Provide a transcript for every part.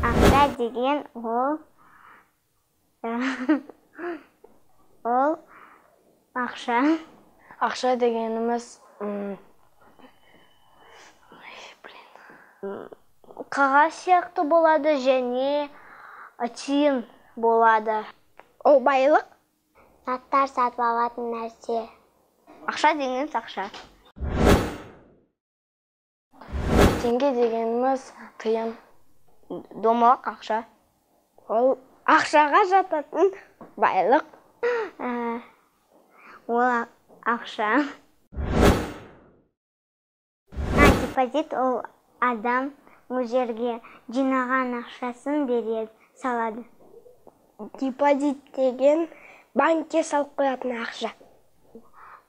Ақша деген ол ақша. Ақша дегеніміз Қағаз сияқты болады және тиын болады. Ол байлық. Заттар сатып алатын нәрсе. Ақша дегеніміз ақша. Теңге дегеніміз тиын. Домалақ ақша. Ол ақшаға жататын байлық. Ол ақша. Депозит ол адам өз жерге жинаған ақшасын береді, салады. Депозит деген банкке салып қоятын ақша.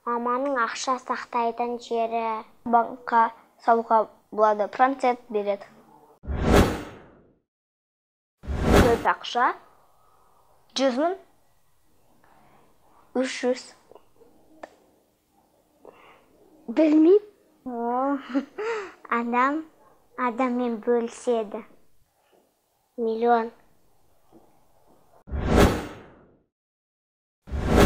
Маманың ақша сақтайтын жері. Банкқа салуға болады, процент береді. Көп ақша. 100 мың. 300. Білмеймін. Ол адаммен бөліседі. Миллион.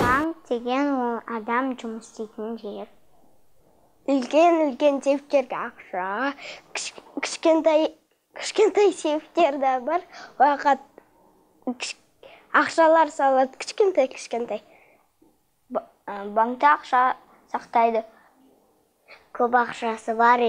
Банк деген ол адам жұмыс істейтін жер. Үлкен сейфтерге ақша, кішкентай сейфтерде бар, оған ақшалар салады, кішкентай. Банкта ақша сақтайды. Көп ақшасы бар.